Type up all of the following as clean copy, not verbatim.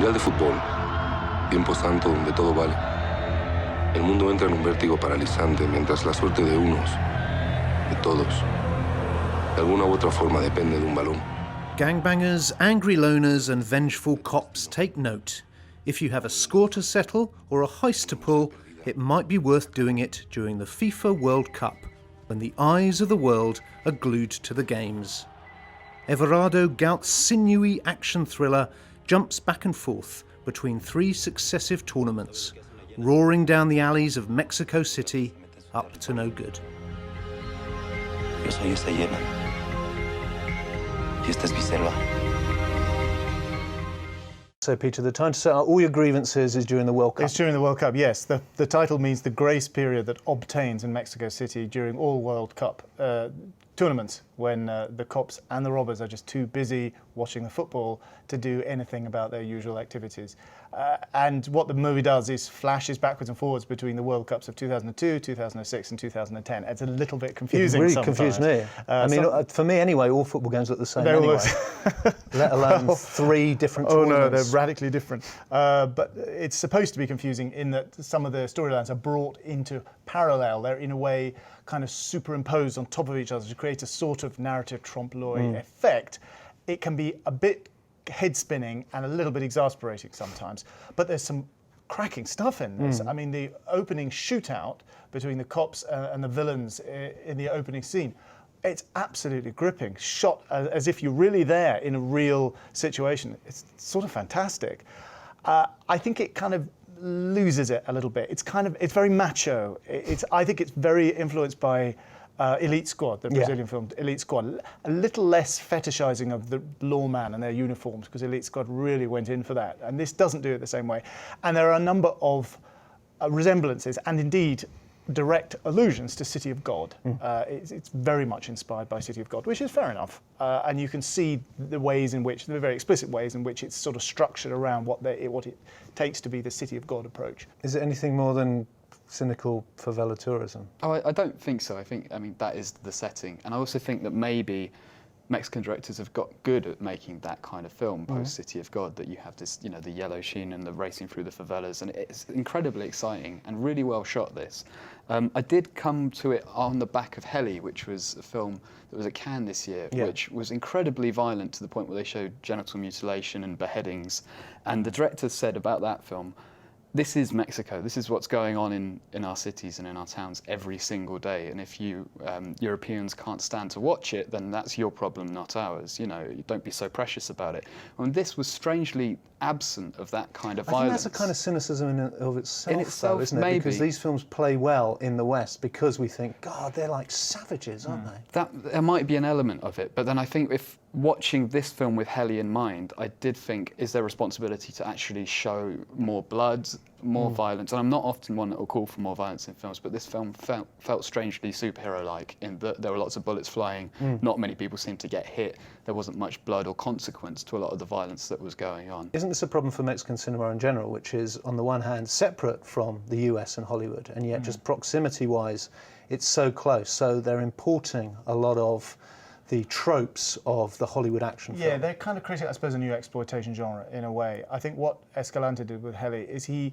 Mundial de Fútbol, tiempo santo donde todo vale. El mundo entra en un vértigo paralizante mientras la suerte de unos, de todos, de alguna u otra forma depende de un balón. Gangbangers, angry loners and vengeful cops, take note. If you have a score to settle or a heist to pull, it might be worth doing it during the FIFA World Cup, when the eyes of the world are glued to the games. Everardo Gout's sinewy action thriller jumps back and forth between 3 successive tournaments, roaring down the alleys of Mexico City, up to no good. Yo soy esa hiena. Y esta es mi selva. So, Peter, the time to set out all your grievances is during the World Cup. It's during the World Cup, yes. The title means the grace period that obtains in Mexico City during all World Cup tournaments, when the cops and the robbers are just too busy watching the football to do anything about their usual activities. And what the movie does is flashes backwards and forwards between the World Cups of 2002, 2006 and 2010. It's a little bit confusing It really sometimes. confused me. I mean, for me anyway, all football games look the same anyway. Let alone 3 different tournaments. Oh no, they're radically different. But it's supposed to be confusing in that some of the storylines are brought into parallel. They're in a way kind of superimposed on top of each other to create a sort of narrative trompe-l'oeil effect. It can be a bit head-spinning and a little bit exasperating sometimes, but there's some cracking stuff in this. I mean, the opening shootout between the cops and the villains in the opening scene, it's absolutely gripping, shot as if you're really there in a real situation. It's sort of fantastic. I think it kind of loses it a little bit. It's very macho. I think it's very influenced by Elite Squad, the Brazilian film Elite Squad. A little less fetishizing of the lawman and their uniforms, because Elite Squad really went in for that. And this doesn't do it the same way. And there are a number of resemblances and indeed direct allusions to City of God. It's very much inspired by City of God, which is fair enough. And you can see the very explicit ways in which it's sort of structured around what it takes to be the City of God approach. Is it anything more than cynical favela tourism? Oh, I don't think so. I mean, that is the setting. And I also think that maybe Mexican directors have got good at making that kind of film, post City of God, that you have this, the yellow sheen and the racing through the favelas, and it's incredibly exciting and really well shot, this. I did come to it on the back of Heli, which was a film that was at Cannes this year, which was incredibly violent to the point where they showed genital mutilation and beheadings. And the director said about that film, this is Mexico. This is what's going on in our cities and in our towns every single day. And if you Europeans can't stand to watch it, then that's your problem, not ours. You don't be so precious about it. And this was strangely absent of that kind of violence. I think that's a kind of cynicism in of itself, in itself, though, isn't it? maybe. Because these films play well in the West because we think, God, they're like savages, aren't they? There might be an element of it, but then I think if watching this film with Heli in mind, I did think, is there a responsibility to actually show more blood, more violence? And I'm not often one that will call for more violence in films, but this film felt strangely superhero-like in that there were lots of bullets flying, not many people seemed to get hit, there wasn't much blood or consequence to a lot of the violence that was going on. Isn't this a problem for Mexican cinema in general, which is, on the one hand, separate from the US and Hollywood, and yet just proximity-wise, it's so close, so they're importing a lot of the tropes of the Hollywood action film. Yeah, they're kind of creating, I suppose, a new exploitation genre in a way. I think what Escalante did with Heli is he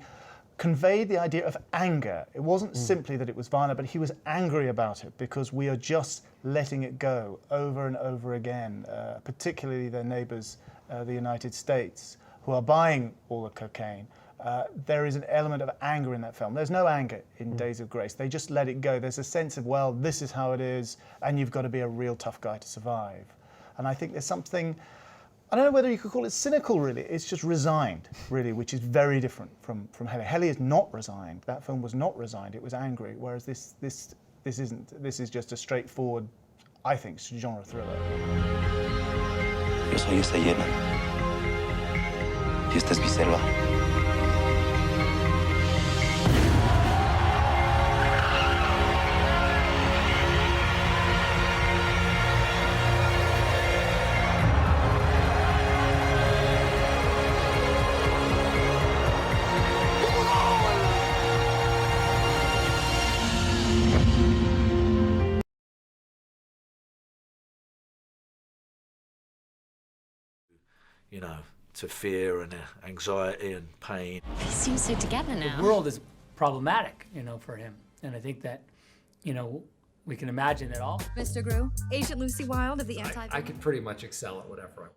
conveyed the idea of anger. It wasn't simply that it was violent, but he was angry about it because we are just letting it go over and over again, particularly their neighbours, the United States, who are buying all the cocaine. There is an element of anger in that film. There's no anger in Days of Grace. They just let it go. There's a sense of, well, this is how it is, and you've got to be a real tough guy to survive. And I think there's something, I don't know whether you could call it cynical, really. It's just resigned, really, which is very different from Heli. Heli is not resigned. That film was not resigned. It was angry, whereas this isn't. This is just a straightforward, I think, genre thriller. Yo soy esa hiena. Y esta es mi selva. You know, to fear and anxiety and pain. He seems so together now. The world is problematic, for him. And I think that, we can imagine it all. Mr. Grew, Agent Lucy Wilde of the Anti- I could pretty much excel at whatever I want.